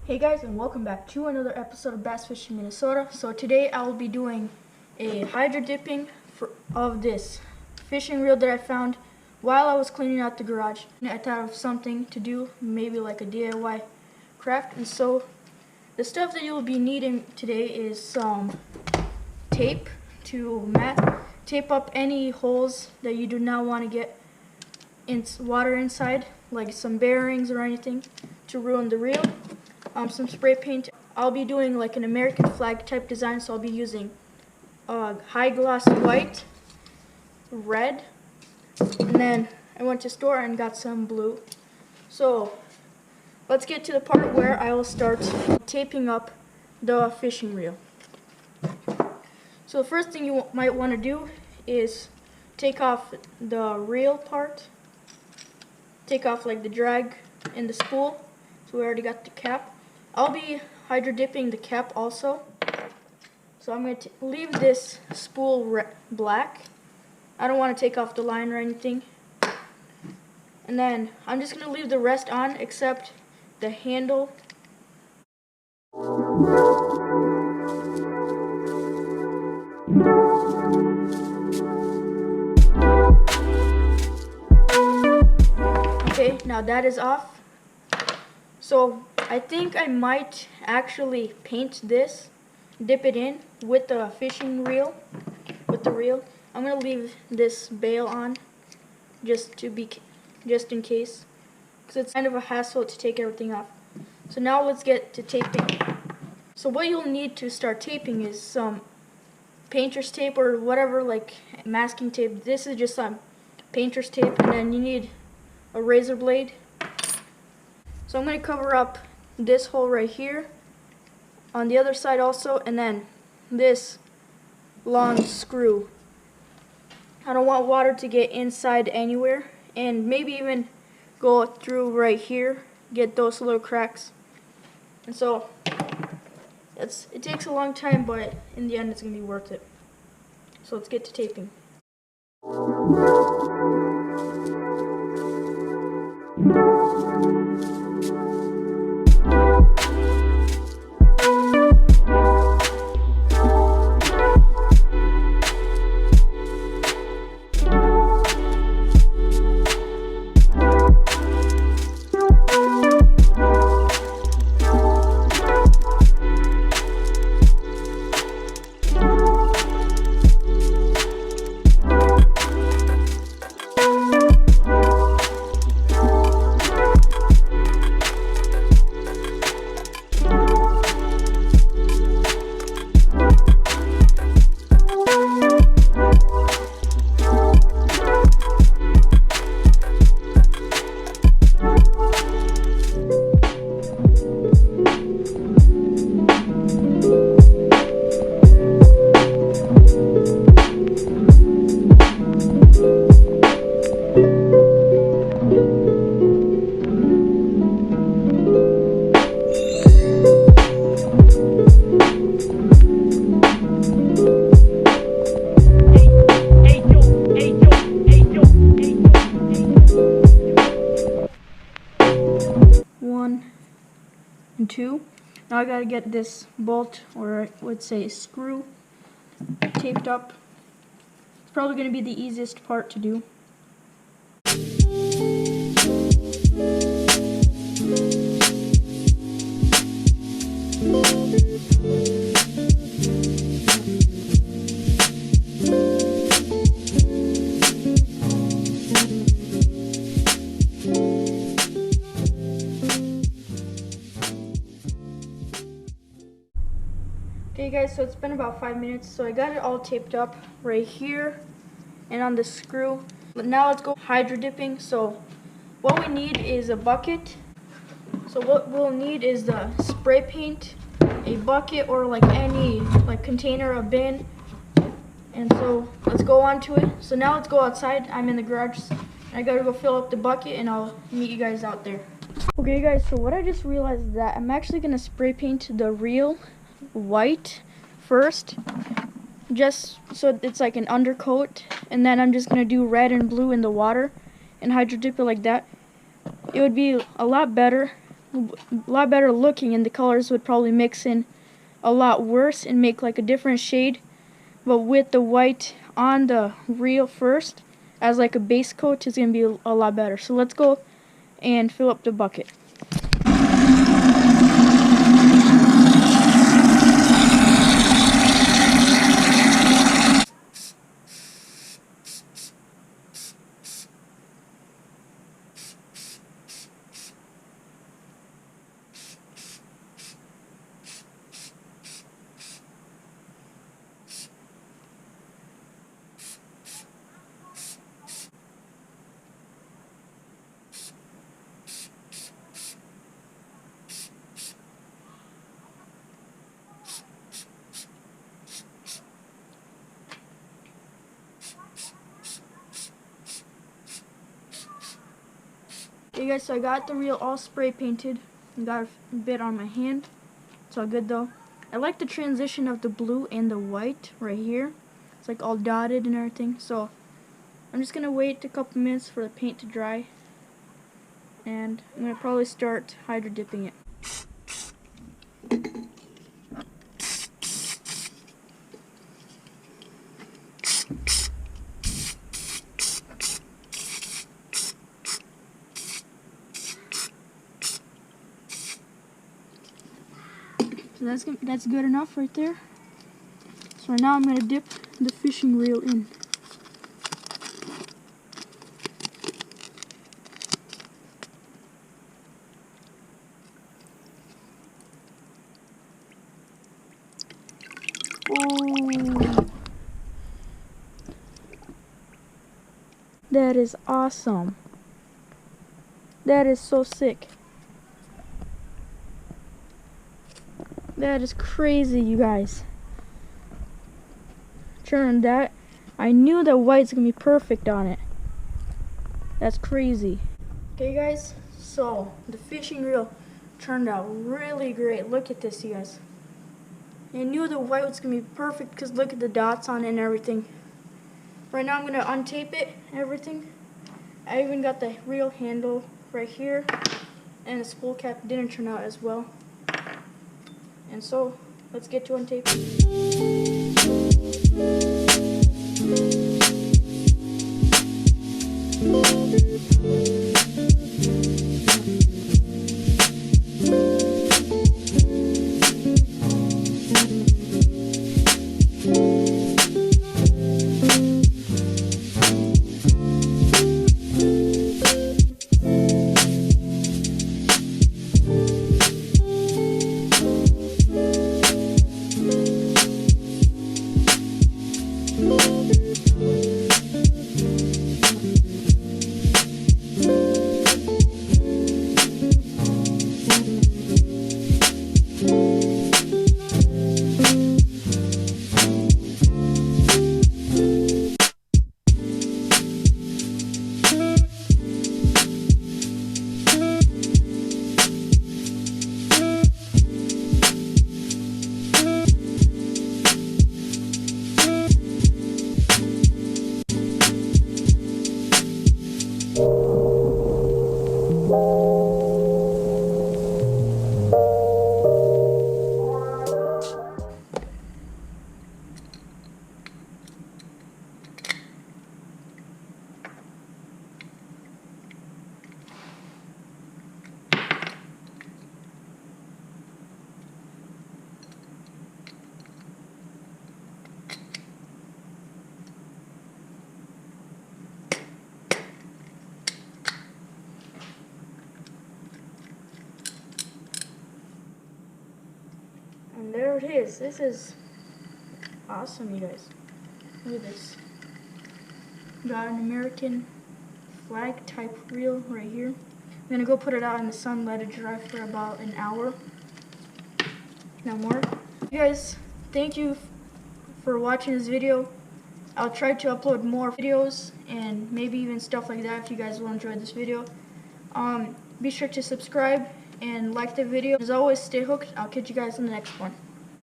Hey guys, and welcome back to another episode of Bass Fishing Minnesota. So today I will be doing a hydro dipping of this fishing reel that I found while I was cleaning out the garage. And I thought of something to do, maybe like a DIY craft. And so the stuff that you'll be needing today is some tape to tape up any holes that you do not want to get water inside, like some bearings or anything to ruin the reel. Some spray paint. I'll be doing like an American flag type design, so I'll be using high gloss white, red, and then I went to store and got some blue. So let's get to the part where I will start taping up the fishing reel. So the first thing you might want to do is take off the reel part, take off like the drag and the spool. So we already got the cap. I'll be hydro dipping the cap also. So I'm going to leave this spool black. I don't want to take off the line or anything. And then I'm just going to leave the rest on except the handle. Okay, now that is off. So I think I might actually paint this, dip it in with the fishing reel, with the reel. I'm gonna leave this bail on just in case, because it's kind of a hassle to take everything off. So now let's get to taping. So what you'll need to start taping is some painter's tape or whatever, like masking tape. This is just some painter's tape, and then you need a razor blade. So I'm going to cover up this hole right here, on the other side also, and then this long screw. I don't want water to get inside anywhere, and maybe even go through right here, get those little cracks. And so it takes a long time, but in the end it's going to be worth it. So let's get to taping. One and two. Now I gotta get this bolt, or I would say screw, taped up. It's probably gonna be the easiest part to do. Okay guys, so it's been about 5 minutes, so I got it all taped up right here and on the screw. But now let's go hydro dipping. So what we need is a bucket. So what we'll need is the spray paint, a bucket, or like any container, a bin. And so let's go on to it. So now let's go outside. I'm in the garage. I gotta go fill up the bucket and I'll meet you guys out there. Okay guys, so what I just realized is that I'm actually gonna spray paint the reel white first, just so it's like an undercoat, and then I'm just gonna do red and blue in the water and hydro dip it like that. It would be a lot better a lot better looking, and the colors would probably mix in a lot worse and make like a different shade. But with the white on the reel first as like a base coat, it's gonna be a lot better. So let's go and fill up the bucket. Okay guys, so I got the reel all spray painted and got a bit on my hand. It's all good though. I like the transition of the blue and the white right here. It's like all dotted and everything. So I'm just gonna wait a couple minutes for the paint to dry, and I'm gonna probably start hydro dipping it. So that's good enough right there. So now I'm gonna dip the fishing reel in. Oh, that is awesome. That is so sick. That is crazy, you guys. Turn that. I knew that white's gonna be perfect on it. That's crazy. Okay guys, so the fishing reel turned out really great. Look at this, you guys. I knew the white was gonna be perfect because look at the dots on it and everything. Right now I'm gonna untape it and everything. I even got the reel handle right here, and the spool cap didn't turn out as well. And so, let's get to untaping. And there it is. This is awesome, you guys. Look at this. Got an American flag type reel right here. I'm gonna go put it out in the sun, let it dry for about an hour. No more. You guys, thank you for watching this video. I'll try to upload more videos and maybe even stuff like that if you guys will enjoy this video. Be sure to subscribe and like the video. As always, stay hooked. I'll catch you guys in the next one.